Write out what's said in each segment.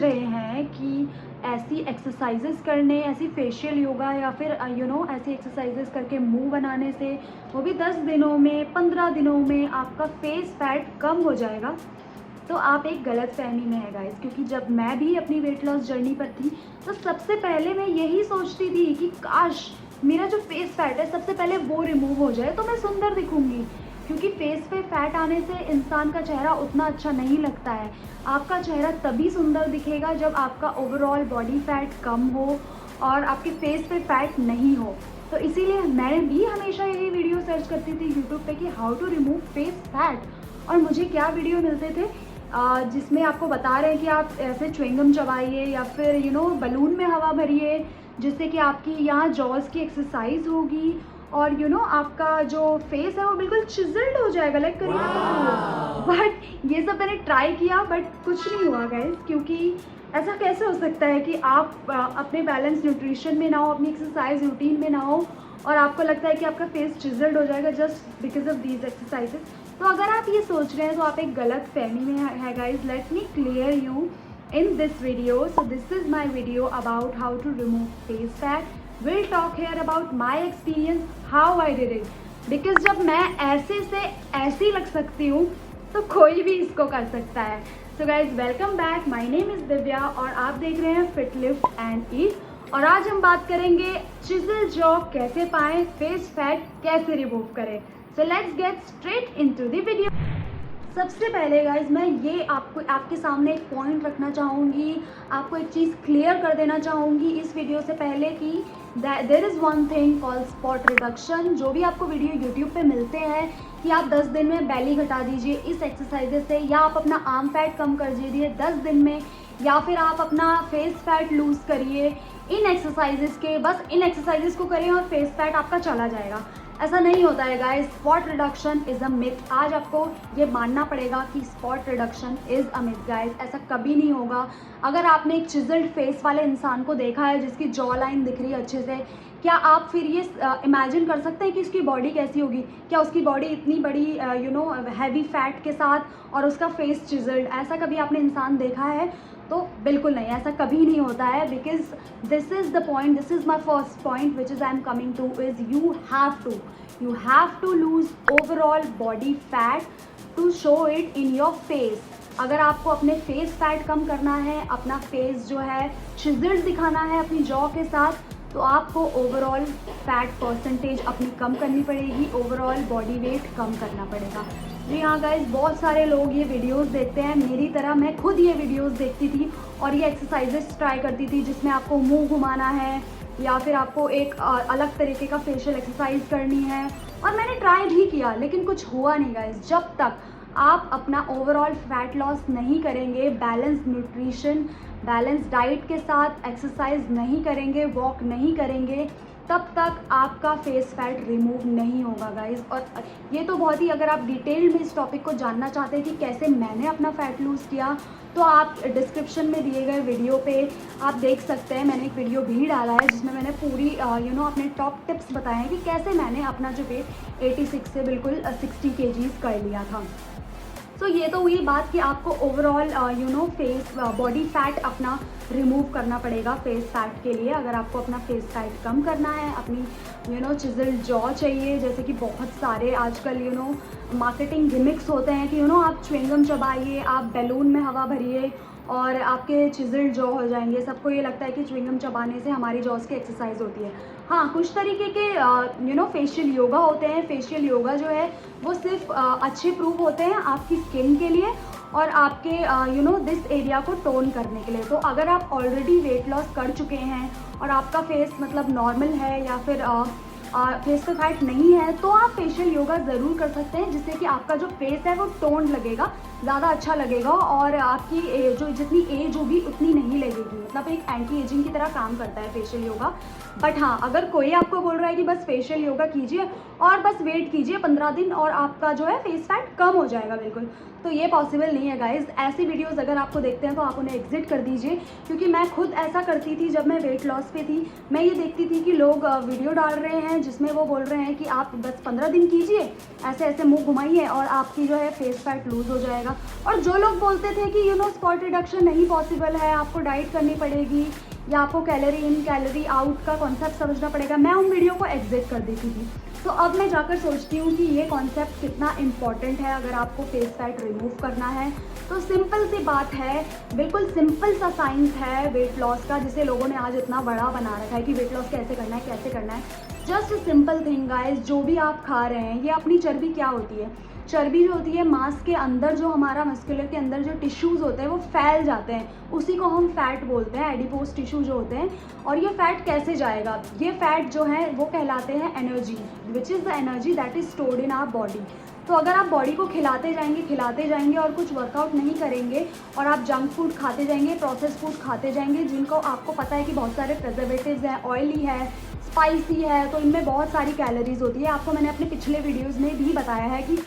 रहे हैं कि ऐसी एक्सरसाइजेस करने, ऐसी फेशियल योगा या फिर ऐसी एक्सरसाइजेस करके मुंह बनाने से, वो भी 10 दिनों में, 15 दिनों में आपका फेस फैट कम हो जाएगा, तो आप एक गलत फहमी में है गाइस। क्योंकि जब मैं भी अपनी वेट लॉस जर्नी पर थी तो सबसे पहले मैं यही सोचती थी कि काश मेरा जो फेस फैट है सबसे पहले वो रिमूव हो जाए तो मैं सुंदर दिखूंगी। क्योंकि फेस पे फैट आने से इंसान का चेहरा उतना अच्छा नहीं लगता है। आपका चेहरा तभी सुंदर दिखेगा जब आपका ओवरऑल बॉडी फैट कम हो और आपके फेस पे फैट नहीं हो। तो इसीलिए मैं भी हमेशा यही वीडियो सर्च करती थी यूट्यूब पे कि how to remove face fat. और मुझे क्या वीडियो मिलते थे जिसमें आपको बता रहे हैं कि आप ऐसे च्युइंगम चबाइए या फिर बलून में हवा भरिए, जिससे कि आपकी यहाँ जॉज की एक्सरसाइज होगी और आपका जो फेस है वो बिल्कुल चिजल्ड हो जाएगा, लाइक करीना कपूर। बट ये सब मैंने ट्राई किया बट कुछ नहीं हुआ गाइस। क्योंकि ऐसा कैसे हो सकता है कि आप अपने बैलेंस न्यूट्रिशन में ना हो, अपनी एक्सरसाइज रूटीन में ना हो और आपको लगता है कि आपका फेस चिजल्ड हो जाएगा just because of these exercises. तो अगर आप ये सोच रहे हैं तो आप एक गलत फहमी में है guys. Let me clear you in this video. So this is my video about how to remove face fat. We'll talk here about my experience, how I did it. Because जब मैं ऐसे से ऐसी लग सकती हूँ तो कोई भी इसको कर सकता है। So guys, welcome back. My name is Divya और आप देख रहे हैं फिट लिफ्ट एंड ईट। और आज हम बात करेंगे चिजल जॉ कैसे पाएं, फेस फैट कैसे रिमूव करें। So let's get straight into the video. सबसे पहले गाइज मैं ये आपके सामने एक पॉइंट रखना चाहूँगी, आपको एक चीज़ क्लियर कर देना चाहूँगी इस वीडियो से पहले कि there is one thing called spot reduction. जो भी आपको वीडियो यूट्यूब पे मिलते हैं कि आप 10 दिन में बेली घटा दीजिए इस एक्सरसाइजेज से, या आप अपना आर्म फैट कम कर दीजिए 10 दिन में, या फिर आप अपना फेस फैट लूज़ करिए इन एक्सरसाइजेज के, बस इन एक्सरसाइजेज को करें और फेस फैट आपका चला जाएगा। ऐसा नहीं होता है guys. Spot reduction is a myth. आज आपको ये मानना पड़ेगा कि spot reduction is a myth guys. ऐसा कभी नहीं होगा। अगर आपने एक चिजल्ड फेस वाले इंसान को देखा है जिसकी जॉ लाइन दिख रही है अच्छे से, क्या आप फिर ये इमेजिन कर सकते हैं कि उसकी बॉडी कैसी होगी? क्या उसकी बॉडी इतनी बड़ी हैवी फैट के साथ और उसका फेस चिजल्ड, ऐसा कभी आपने इंसान देखा है? तो बिल्कुल नहीं, ऐसा कभी नहीं होता है। Because this is the point, this is my first point which is I am coming to is you have to lose overall body fat to show it in your face. अगर आपको अपने फेस फैट कम करना है, अपना face जो है chiselled दिखाना है अपनी जॉ के साथ, तो आपको ओवरऑल फैट परसेंटेज अपनी कम करनी पड़ेगी, ओवरऑल बॉडी वेट कम करना पड़ेगा। जी हाँ गाइज, बहुत सारे लोग ये वीडियोस देखते हैं, मेरी तरह मैं खुद ये वीडियोस देखती थी और ये एक्सरसाइजेस ट्राई करती थी जिसमें आपको मुंह घुमाना है या फिर आपको एक अलग तरीके का फेशियल एक्सरसाइज करनी है, और मैंने ट्राई भी किया लेकिन कुछ हुआ नहीं गाइज। जब तक आप अपना ओवरऑल फैट लॉस नहीं करेंगे, बैलेंस न्यूट्रिशन, बैलेंस डाइट के साथ एक्सरसाइज नहीं करेंगे, वॉक नहीं करेंगे, तब तक आपका फेस फैट रिमूव नहीं होगा गाइज। और ये तो बहुत ही, अगर आप डिटेल में इस टॉपिक को जानना चाहते हैं कि कैसे मैंने अपना फैट लूज़ किया, तो आप डिस्क्रिप्शन में दिए गए वीडियो पे आप देख सकते हैं। मैंने एक वीडियो भी डाला है जिसमें मैंने पूरी अपने टॉप टिप्स बताए हैं कि कैसे मैंने अपना जो वेट 86 से बिल्कुल 60 kgs कर लिया था। सो ये तो हुई बात कि आपको ओवरऑल फेस बॉडी फैट अपना रिमूव करना पड़ेगा फेस फैट के लिए। अगर आपको अपना फेस फैट कम करना है, अपनी चिजल जॉ चाहिए, जैसे कि बहुत सारे आजकल मार्केटिंग गिमिक्स होते हैं कि आप च्युइंगम चबाइए, आप बैलून में हवा भरिए और आपके चिजल जॉ हो जाएंगे। सबको ये लगता है कि च्युइंगम चबाने से हमारी जॉस की एक्सरसाइज होती है। हाँ, कुछ तरीके के फेशियल योगा होते हैं। फेशियल योगा जो है वो सिर्फ अच्छे प्रूव होते हैं आपकी स्किन के लिए और आपके दिस एरिया को टोन करने के लिए। तो अगर आप ऑलरेडी वेट लॉस कर चुके हैं और आपका फेस मतलब नॉर्मल है या फिर फेस पे फैट नहीं है, तो आप फेशियल योगा ज़रूर कर सकते हैं, जिससे कि आपका जो फेस है वो टोन लगेगा, ज़्यादा अच्छा लगेगा और आपकी जो जितनी एज होगी उतनी नहीं लगेगी। मतलब एक एंटी एजिंग की तरह काम करता है फेशियल योगा। बट हाँ, अगर कोई आपको बोल रहा है कि बस फेशियल योगा कीजिए और बस वेट कीजिए 15 दिन और आपका जो है फेस फैट कम हो जाएगा, बिल्कुल, तो ये पॉसिबल नहीं है गाइज। ऐसी वीडियोस अगर आपको देखते हैं तो आप उन्हें एग्जिट कर दीजिए, क्योंकि मैं खुद ऐसा करती थी जब मैं वेट लॉस पे थी। मैं ये देखती थी कि लोग वीडियो डाल रहे हैं जिसमें वो बोल रहे हैं कि आप 10-15 दिन कीजिए, ऐसे ऐसे मुंह घुमाइए और आपकी जो है फेस फैट लूज़ हो जाएगा। और जो लोग बोलते थे कि स्पॉट रिडक्शन नहीं पॉसिबल है, आपको डाइट करनी पड़ेगी या आपको कैलोरी इन कैलोरी आउट का कॉन्सेप्ट समझना पड़ेगा, मैं उन वीडियो को एग्जिट कर देती थी। तो अब मैं जाकर सोचती हूँ कि ये कॉन्सेप्ट कितना इम्पॉर्टेंट है अगर आपको फेस फैट रिमूव करना है। तो सिंपल सी बात है, बिल्कुल सिंपल सा साइंस है वेट लॉस का, जिसे लोगों ने आज इतना बड़ा बना रखा है कि वेट लॉस कैसे करना है कैसे करना है। जस्ट सिंपल थिंग गाइस, जो भी आप खा रहे हैं, ये अपनी चर्बी क्या होती है, चर्बी जो होती है मांस के अंदर, जो हमारा मस्कुलर के अंदर जो टिश्यूज़ होते हैं वो फैल जाते हैं, उसी को हम फैट बोलते हैं, एडिपोज टिश्यू जो होते हैं। और ये फैट कैसे जाएगा, ये फैट जो है वो कहलाते हैं energy, which is the energy that is stored in our body. तो अगर आप बॉडी को खिलाते जाएंगे और कुछ वर्कआउट नहीं करेंगे और आप जंक फूड खाते जाएंगे, प्रोसेस फूड खाते जाएंगे, जिनको आपको पता है कि बहुत सारे प्रिजर्वेटिव्स हैं, ऑयली है, स्पाइसी है, तो इनमें बहुत सारी कैलोरीज होती है। आपको मैंने अपने पिछले वीडियोज़ में भी बताया है कि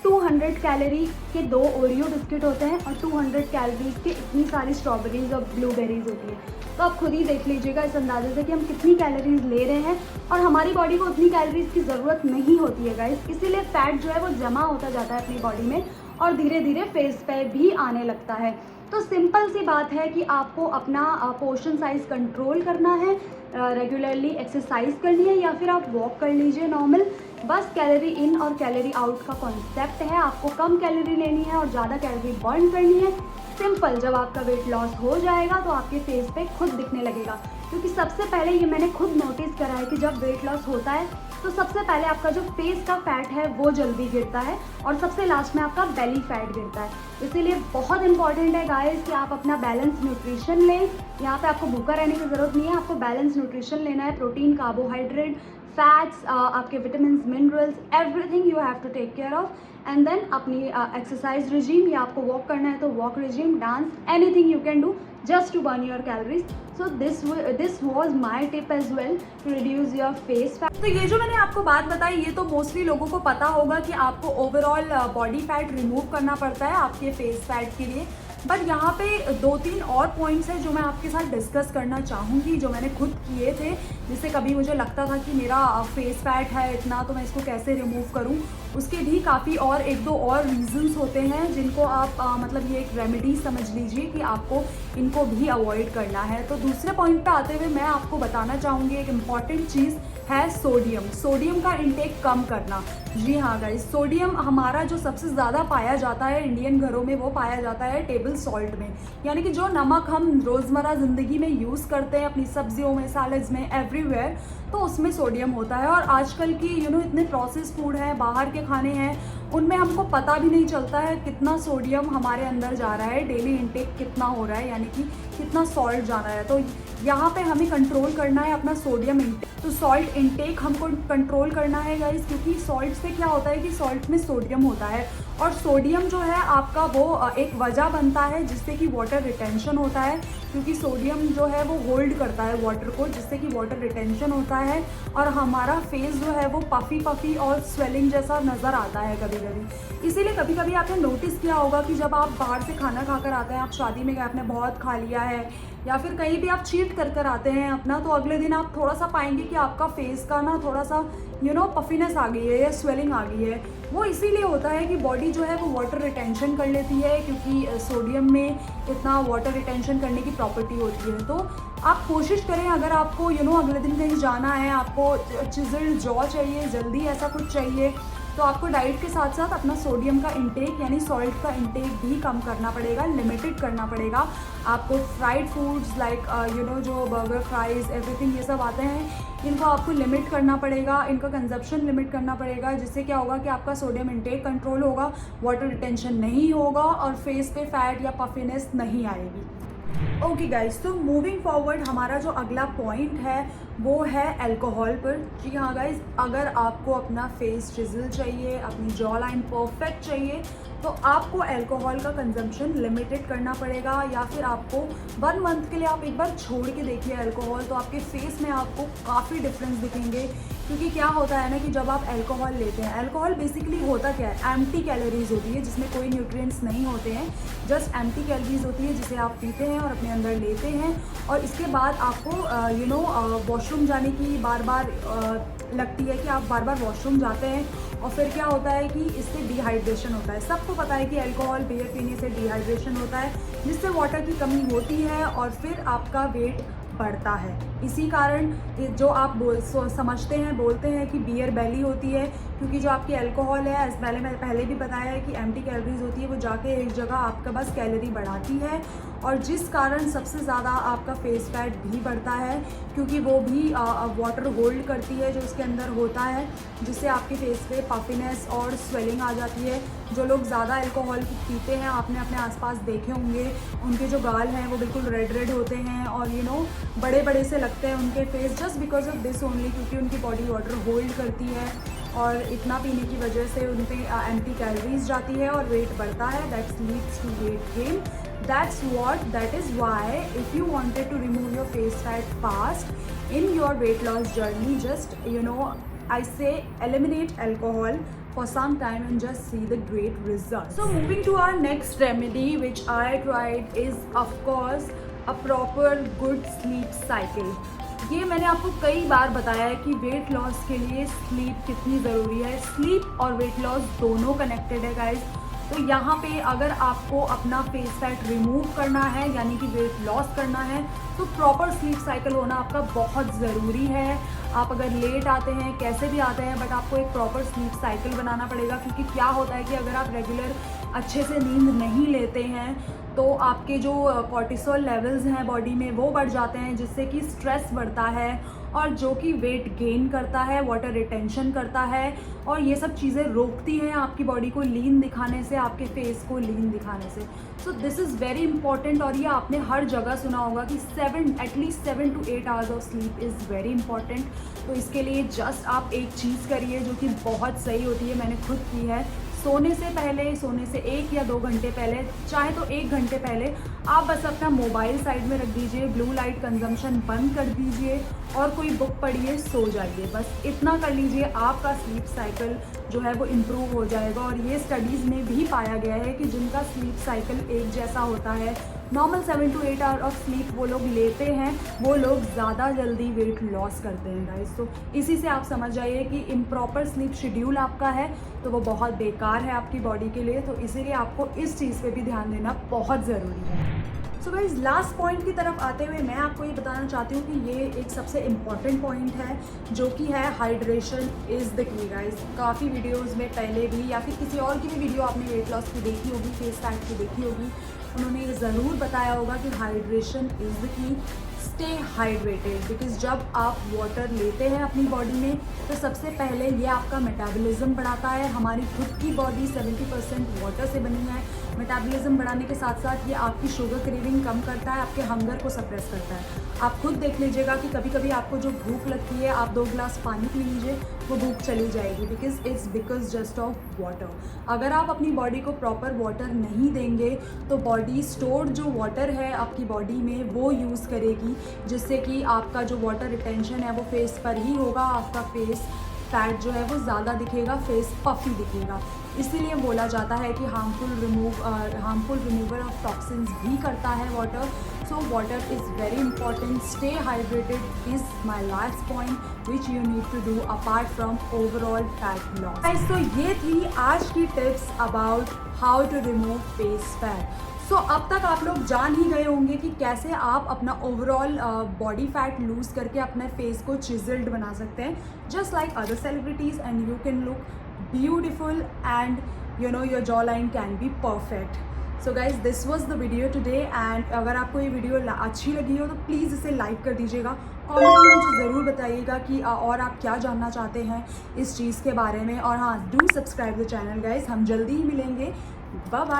200 कैलोरी के 2 ओरियो बिस्किट होते हैं और 200 कैलोरीज के इतनी सारी स्ट्रॉबेरीज और ब्लूबेरीज होती है। तो आप खुद ही देख लीजिएगा इस अंदाजे से कि हम कितनी कैलोरीज ले रहे हैं, और हमारी बॉडी को उतनी कैलोरीज की ज़रूरत नहीं होती है गाइस। इसीलिए फैट जो है वो जमा होता जाता है अपनी बॉडी में और धीरे धीरे फेस पे भी आने लगता है। तो सिंपल सी बात है कि आपको अपना पोर्शन साइज़ कंट्रोल करना है, रेगुलरली एक्सरसाइज करनी है या फिर आप वॉक कर लीजिए नॉर्मल। बस कैलोरी इन और कैलोरी आउट का कॉन्सेप्ट है, आपको कम कैलोरी लेनी है और ज़्यादा कैलोरी बर्न करनी है। सिंपल, जब आपका वेट लॉस हो जाएगा तो आपके फेस पे खुद दिखने लगेगा, क्योंकि सबसे पहले ये मैंने खुद नोटिस करा है कि जब वेट लॉस होता है तो सबसे पहले आपका जो फेस का फैट है वो जल्दी गिरता है और सबसे लास्ट में आपका बेली फैट गिरता है। इसीलिए बहुत इंपॉर्टेंट है गाइस कि आप अपना बैलेंस न्यूट्रिशन लें। यहाँ पे आपको भूखा रहने की ज़रूरत नहीं है, आपको बैलेंस न्यूट्रिशन लेना है, प्रोटीन, कार्बोहाइड्रेट, फैट्स, आपके vitamin, minerals, everything you have to take care of. And then अपनी एक्सरसाइज रिजीम, या आपको वॉक करना है तो walk regime, dance, anything you can do just to burn your calories. So this was my tip as well to reduce your face fat. तो ये जो मैंने आपको बात बताई, ये तो मोस्टली लोगों को पता होगा कि आपको ओवरऑल बॉडी फैट रिमूव करना पड़ता है आपके फेस फैट के लिए। बट यहाँ पे 2-3 और पॉइंट्स हैं जो मैं आपके साथ डिस्कस करना चाहूँगी, जो मैंने खुद किए थे, जिससे कभी मुझे लगता था कि मेरा फेस फैट है इतना तो मैं इसको कैसे रिमूव करूँ। उसके भी काफ़ी और 1-2 और रीजंस होते हैं जिनको आप मतलब ये एक रेमेडी समझ लीजिए कि आपको इनको भी अवॉइड करना है। तो दूसरे पॉइंट पे आते हुए मैं आपको बताना चाहूँगी एक इम्पॉर्टेंट चीज़ है सोडियम का इंटेक कम करना। जी हाँ गाइस, सोडियम हमारा जो सबसे ज़्यादा पाया जाता है इंडियन घरों में, वो पाया जाता है टेबल सॉल्ट में, यानी कि जो नमक हम रोज़मर्रा ज़िंदगी में यूज़ करते हैं अपनी सब्जियों में, सैलड्स में, एवरीवेयर, तो उसमें सोडियम होता है। और आजकल की इतने प्रोसेस फूड हैं, बाहर के खाने हैं, उनमें हमको पता भी नहीं चलता है कितना सोडियम हमारे अंदर जा रहा है, डेली इंटेक कितना हो रहा है, यानी कि कितना सॉल्ट जा रहा है। तो यहाँ पे हमें कंट्रोल करना है अपना सोडियम इंटेक। तो सॉल्ट इंटेक हमको कंट्रोल करना है गाइस, क्योंकि सॉल्ट से क्या होता है कि सॉल्ट में सोडियम होता है, और सोडियम जो है आपका वो एक वजह बनता है जिससे कि वाटर रिटेंशन होता है, क्योंकि सोडियम जो है वो होल्ड करता है वाटर को, जिससे कि वाटर रिटेंशन होता है और हमारा फेस जो है वो पफी और स्वेलिंग जैसा नज़र आता है कभी कभी। इसीलिए कभी कभी आपने नोटिस किया होगा कि जब आप बाहर से खाना खाकर आते हैं, आप शादी में गए, आपने बहुत खा लिया है या फिर कहीं भी आप चीट कर आते हैं अपना, तो अगले दिन आप थोड़ा सा पाएंगे कि आपका फेस का ना थोड़ा सा पफीनेस आ गई है या स्वेलिंग आ गई है। वो इसीलिए होता है कि बॉडी जो है वो वाटर रिटेंशन कर लेती है, क्योंकि सोडियम में इतना वाटर रिटेंशन करने की प्रॉपर्टी होती है। तो आप कोशिश करें, अगर आपको अगले दिन कहीं जाना है, आपको चिजल जॉ चाहिए, जल्दी ऐसा कुछ चाहिए, तो आपको डाइट के साथ साथ अपना सोडियम का इंटेक यानी सॉल्ट का इंटेक भी कम करना पड़ेगा, लिमिटेड करना पड़ेगा। आपको फ्राइड फूड्स लाइक जो बर्गर, फ्राइज़, एवरीथिंग ये सब आते हैं, इनको आपको लिमिट करना पड़ेगा, इनका कंजप्शन लिमिट करना पड़ेगा, जिससे क्या होगा कि आपका सोडियम इंटेक कंट्रोल होगा, वाटर रिटेंशन नहीं होगा और फेस पे फैट या पफीनेस नहीं आएगी। ओके गाइस, तो मूविंग फॉरवर्ड हमारा जो अगला पॉइंट है वो है अल्कोहल पर। जी हाँ गाइस, अगर आपको अपना फेस चिज़ल चाहिए, अपनी जॉ लाइन परफेक्ट चाहिए, तो आपको अल्कोहल का कंजम्पशन लिमिटेड करना पड़ेगा, या फिर आपको 1 मंथ के लिए आप एक बार छोड़ के देखिए अल्कोहल, तो आपके फेस में आपको काफ़ी डिफरेंस दिखेंगे। क्योंकि क्या होता है ना कि जब आप अल्कोहल लेते हैं, अल्कोहल बेसिकली होता क्या है, एम्प्टी कैलोरीज होती है जिसमें कोई न्यूट्रिएंट्स नहीं होते हैं, जस्ट एम्प्टी कैलोरीज होती है जिसे आप पीते हैं और अपने अंदर लेते हैं, और इसके बाद आपको वॉशरूम जाने की बार बार लगती है कि आप बार बार वॉशरूम जाते हैं और फिर क्या होता है कि इससे डिहाइड्रेशन होता है। सबको पता है कि अल्कोहल बियर पीने से डिहाइड्रेशन होता है, जिससे वाटर की कमी होती है और फिर आपका वेट बढ़ता है। इसी कारण जो आप समझते हैं, बोलते हैं कि बियर बेली होती है, क्योंकि जो आपकी अल्कोहल है, मैंने पहले भी बताया है कि एम्प्टी कैलोरीज होती है, वो जाके एक जगह आपका बस कैलोरी बढ़ाती है और जिस कारण सबसे ज़्यादा आपका फेस फैट भी बढ़ता है, क्योंकि वो भी वाटर होल्ड करती है जो उसके अंदर होता है, जिससे आपके फेस पे पफिनेस और स्वेलिंग आ जाती है। जो लोग ज़्यादा अल्कोहल पीते हैं, आपने अपने आसपास देखे होंगे, उनके जो गाल हैं वो बिल्कुल रेड रेड होते हैं और बड़े बड़े से लगते हैं उनके face, just because of this only, क्योंकि उनकी बॉडी वाटर होल्ड करती है और इतना पीने की वजह से उन पे एम्प्टी कैलोरीज जाती है और वेट बढ़ता है। That's leads to weight gain. that is why if you wanted to remove your face fat fast in your weight loss journey, just I say eliminate alcohol for some time and just see the great results. So moving to our next remedy which I tried is of course a proper good sleep cycle. ये मैंने आपको कई बार बताया है कि weight loss के लिए sleep कितनी ज़रूरी है। स्लीप और वेट लॉस दोनों कनेक्टेड है गाइज। तो यहाँ पे अगर आपको अपना फेस फैट रिमूव करना है, यानी कि वेट लॉस करना है, तो प्रॉपर स्लीप साइकिल होना आपका बहुत ज़रूरी है। आप अगर लेट आते हैं, कैसे भी आते हैं, बट आपको एक प्रॉपर स्लीप साइकिल बनाना पड़ेगा, क्योंकि क्या होता है कि अगर आप रेगुलर अच्छे से नींद नहीं लेते हैं तो आपके जो कॉर्टिसोल लेवल्स हैं बॉडी में वो बढ़ जाते हैं, जिससे कि स्ट्रेस बढ़ता है और जो कि वेट गेन करता है, वाटर रिटेंशन करता है और ये सब चीज़ें रोकती हैं आपकी बॉडी को लीन दिखाने से, आपके फेस को लीन दिखाने से। So this is very important और ये आपने हर जगह सुना होगा कि at least 7 to 8 hours of sleep is very important. तो इसके लिए जस्ट आप एक चीज़ करिए जो कि बहुत सही होती है, मैंने खुद की है। सोने से पहले, सोने से 1 या 2 घंटे पहले, चाहे तो 1 घंटे पहले, आप बस अपना मोबाइल साइड में रख दीजिए, ब्लू लाइट कंजम्पशन बंद कर दीजिए और कोई बुक पढ़िए, सो जाइए। बस इतना कर लीजिए, आपका स्लीप साइकिल जो है वो इम्प्रूव हो जाएगा। और ये स्टडीज़ में भी पाया गया है कि जिनका स्लीप साइकिल एक जैसा होता है, normal 7 to 8 hour of sleep वो लोग लेते हैं, वो लोग ज़्यादा जल्दी वेट लॉस करते हैं गाइस। तो इसी से आप समझ जाइए कि इम्प्रॉपर स्लीप शेड्यूल आपका है तो वो बहुत बेकार है आपकी बॉडी के लिए। तो इसीलिए आपको इस चीज़ पे भी ध्यान देना बहुत ज़रूरी है। सो गाइस, लास्ट पॉइंट की तरफ आते हुए मैं आपको ये बताना चाहती हूँ कि ये एक सबसे इम्पॉर्टेंट पॉइंट है, जो कि है hydration is the key guys. काफ़ी वीडियोज़ में पहले भी या फिर किसी और की भी वीडियो आपने वेट लॉस की देखी होगी, फेस फैट की देखी होगी, उन्होंने ये ज़रूर बताया होगा कि hydration is the key. Stay hydrated, because जब आप वाटर लेते हैं अपनी बॉडी में तो सबसे पहले ये आपका मेटाबॉलिज्म बढ़ाता है। हमारी खुद की बॉडी 70% वाटर से बनी है। मेटाबॉलिज्म बढ़ाने के साथ साथ ये आपकी शुगर क्रेविंग कम करता है, आपके हंगर को सप्रेस करता है। आप खुद देख लीजिएगा कि कभी कभी आपको जो भूख लगती है, आप 2 गिलास पानी पी लीजिए, वो भूख चली जाएगी, बिकॉज जस्ट ऑफ वाटर। अगर आप अपनी बॉडी को प्रॉपर वाटर नहीं देंगे तो बॉडी स्टोर्ड जो वाटर है आपकी बॉडी में वो यूज़ करेगी, जिससे कि आपका जो वाटर रिटेंशन है वो फेस पर ही होगा। आपका फेस फैट जो है वो ज़्यादा दिखेगा, फेस पफी दिखेगा। इसीलिए बोला जाता है कि हार्मफुल रिमूवल ऑफ टॉक्सिन्स भी करता है water. So water is very important. Stay hydrated is my last point which you need to do apart from overall fat loss. तो ये थी आज की tips about how to remove face fat. So अब तक आप लोग जान ही गए होंगे कि कैसे आप अपना ओवरऑल बॉडी फैट लूज़ करके अपने फेस को चिजल्ड बना सकते हैं, just like other celebrities, and you can look beautiful and your jaw line can be perfect. So guys, this was the video today. And अगर आपको ये वीडियो अच्छी लगी हो तो प्लीज़ इसे लाइक कर दीजिएगा। कमेंट में मुझे ज़रूर बताइएगा कि और आप क्या जानना चाहते हैं इस चीज़ के बारे में। और हाँ, do subscribe the channel guys. हम जल्दी ही मिलेंगे। Bye bye.